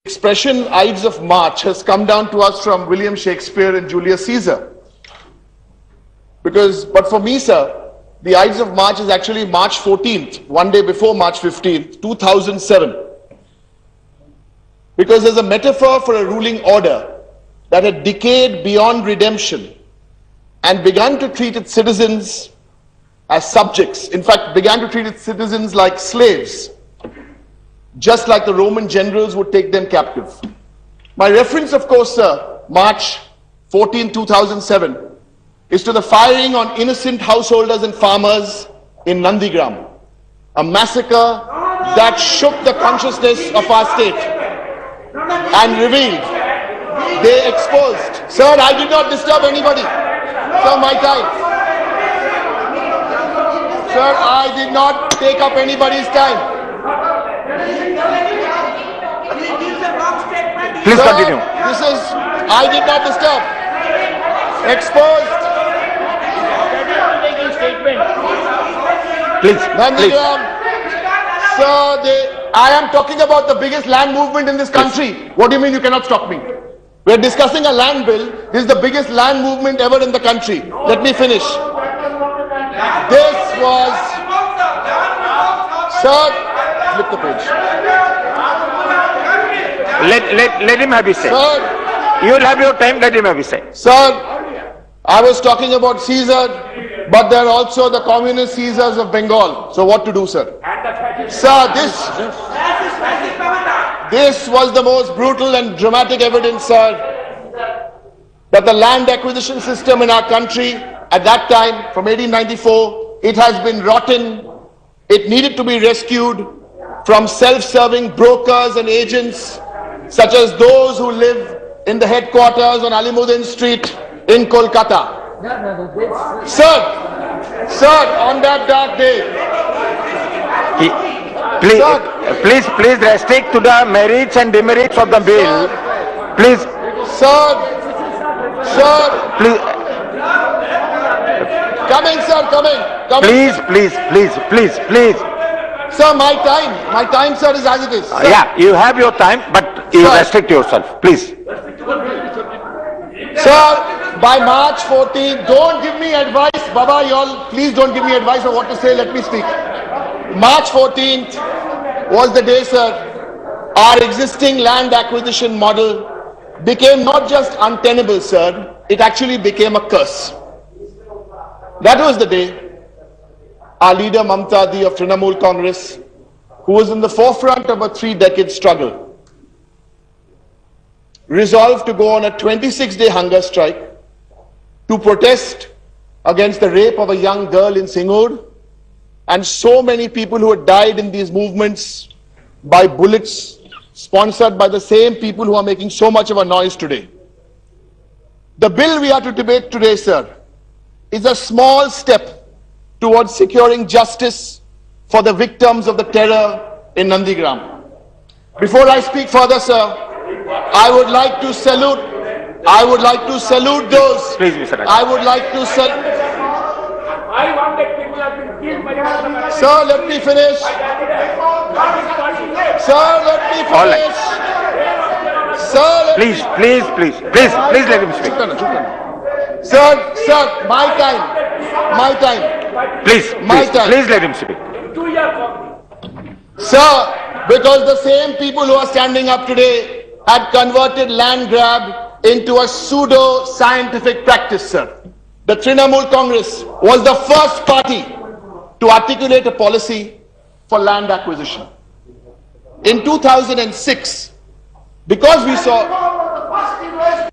Expression Ides of March has come down to us from William Shakespeare and Julius Caesar. But for me, sir, the Ides of March is actually March 14th, one day before March 15th, 2007. Because there's a metaphor for a ruling order that had decayed beyond redemption and begun to treat its citizens as subjects. In fact, began to treat its citizens like slaves, just like the Roman generals would take them captive. My reference, of course, sir, March 14, 2007, is to the firing on innocent householders and farmers in Nandigram, a massacre that shook the consciousness of our state and revealed, they exposed. Sir, I did not disturb anybody. Sir, my time. Sir, I did not take up anybody's time. Please continue. This is, I did not disturb. Exposed. Please. Sir, I am talking about the biggest land movement in this country. What do you mean you cannot stop me? We are discussing a land bill. This is the biggest land movement ever in the country. Let me finish. This was... Sir, flip the page. Let him have his say. Sir, you will have your time, let him have his say. Sir, I was talking about Caesar, but there are also the communist Caesars of Bengal. So what to do, sir? Sir, this was the most brutal and dramatic evidence, sir, that the land acquisition system in our country at that time, from 1894, it has been rotten. It needed to be rescued from self-serving brokers and agents, such as those who live in the headquarters on Alimuddin Street in Kolkata. Sir, on that dark day, Please restrict to the merits and demerits of the bill. Please. Sir, Please. Coming, sir, coming. Please. Sir, my time, sir, is as it is. Yeah, you have your time, but you restrict yourself, please. Sir, by March 14th, don't give me advice, Baba, y'all, please don't give me advice on what to say, let me speak. March 14th was the day, sir, our existing land acquisition model became not just untenable, sir, it actually became a curse. That was the day our leader Mamta Di of Trinamool Congress, who was in the forefront of a 3-decade struggle, resolved to go on a 26-day hunger strike to protest against the rape of a young girl in Singur and so many people who had died in these movements by bullets sponsored by the same people who are making so much of a noise today. The bill we are to debate today, sir, is a small step towards securing justice for the victims of the terror in Nandigram. Before I speak further, sir, I would like to salute those. Please, Mr. Rajya. I would like to salute. Sir, let me finish. All right. Please let him speak. Sir, my time. Please let him speak. Sir, because the same people who are standing up today had converted land grab into a pseudo-scientific practice, sir. The Trinamool Congress was the first party to articulate a policy for land acquisition. In 2006, because we saw...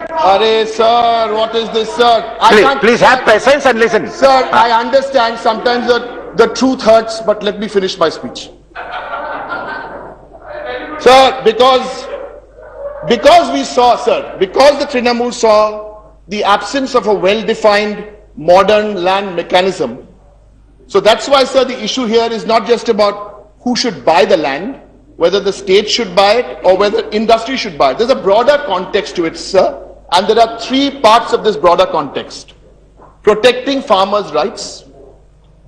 Arey, sir, what is this, sir? Please have patience and listen. Sir, I understand sometimes the truth hurts, but let me finish my speech. Sir, because we saw, sir, because the Trinamool saw the absence of a well-defined modern land mechanism. So that's why, sir, the issue here is not just about who should buy the land, whether the state should buy it or whether industry should buy it. There's a broader context to it, sir. And there are 3 parts of this broader context. Protecting farmers' rights,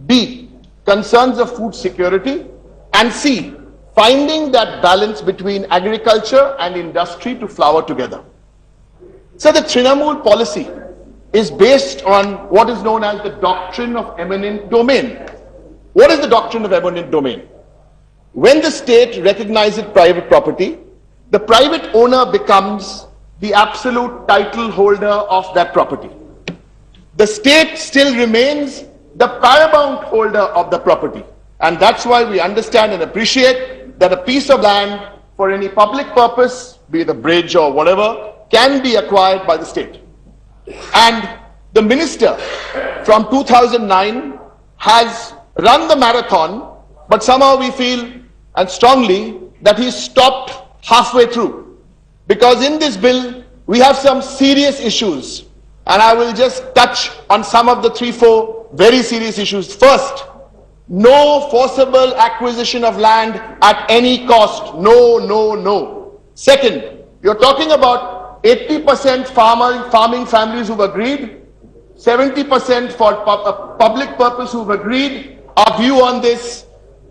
B, concerns of food security, and C, finding that balance between agriculture and industry to flower together. So the Trinamool policy is based on what is known as the doctrine of eminent domain. What is the doctrine of eminent domain? When the state recognizes private property, the private owner becomes the absolute title holder of that property. The state still remains the paramount holder of the property. And that's why we understand and appreciate that a piece of land for any public purpose, be it a bridge or whatever, can be acquired by the state. And the minister from 2009 has run the marathon, but somehow we feel, and strongly, that he stopped halfway through. Because in this bill, we have some serious issues. And I will just touch on some of the 3-4 very serious issues. First, no forcible acquisition of land at any cost. No, no, no. Second, you're talking about 80% farming families who've agreed, 70% for public purpose who've agreed. Our view on this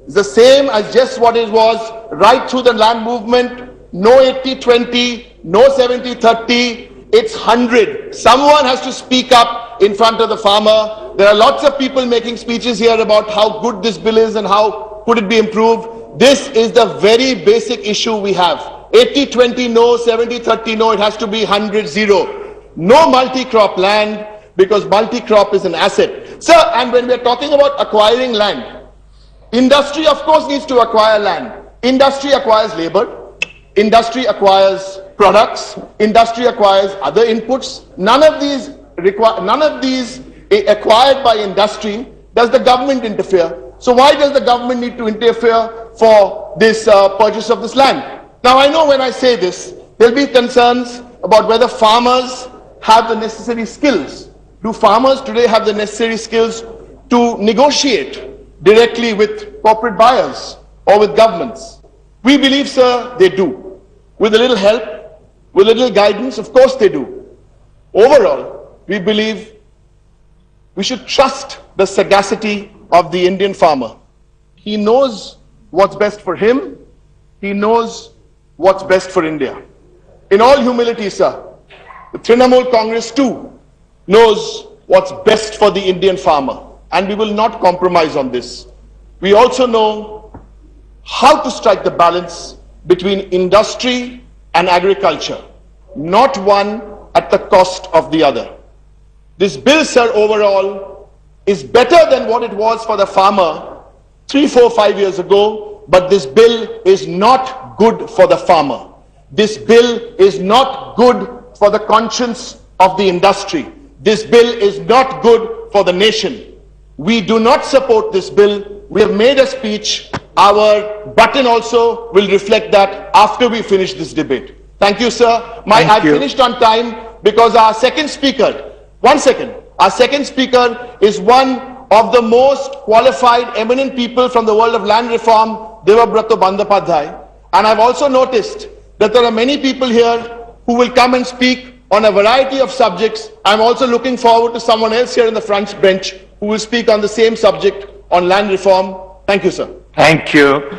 is the same as just what it was right through the land movement. No 80-20, no 70-30. It's 100. Someone has to speak up in front of the farmer. There are lots of people making speeches here about how good this bill is and how could it be improved. This is the very basic issue we have. 80-20 no, 70-30 no, it has to be 100-0. No multi-crop land, because multi-crop is an asset. Sir, and when we are talking about acquiring land, industry of course needs to acquire land. Industry acquires labor. Industry acquires products, industry acquires other inputs. None of these acquired by industry does the government interfere. So why does the government need to interfere for this purchase of this land? Now I know when I say this, there'll be concerns about whether farmers have the necessary skills. Do farmers today have the necessary skills to negotiate directly with corporate buyers or with governments? We believe, sir, they do. With a little help, with a little guidance, of course they do. Overall, we believe we should trust the sagacity of the Indian farmer. He knows what's best for him. He knows what's best for India. In all humility, sir, the Trinamool Congress too knows what's best for the Indian farmer. And we will not compromise on this. We also know how to strike the balance between industry and agriculture, not one at the cost of the other. This bill, sir, overall is better than what it was for the farmer 3, 4, 5 years ago, but this bill is not good for the farmer. This bill is not good for the conscience of the industry. This bill is not good for the nation. We do not support this bill. We have made a speech. Our button also will reflect that after we finish this debate. Thank you, sir. I finished on time because our second speaker, our second speaker is one of the most qualified, eminent people from the world of land reform, Devabrato Bandyopadhyay. And I've also noticed that there are many people here who will come and speak on a variety of subjects. I'm also looking forward to someone else here in the front bench who will speak on the same subject on land reform. Thank you, sir. Thank you.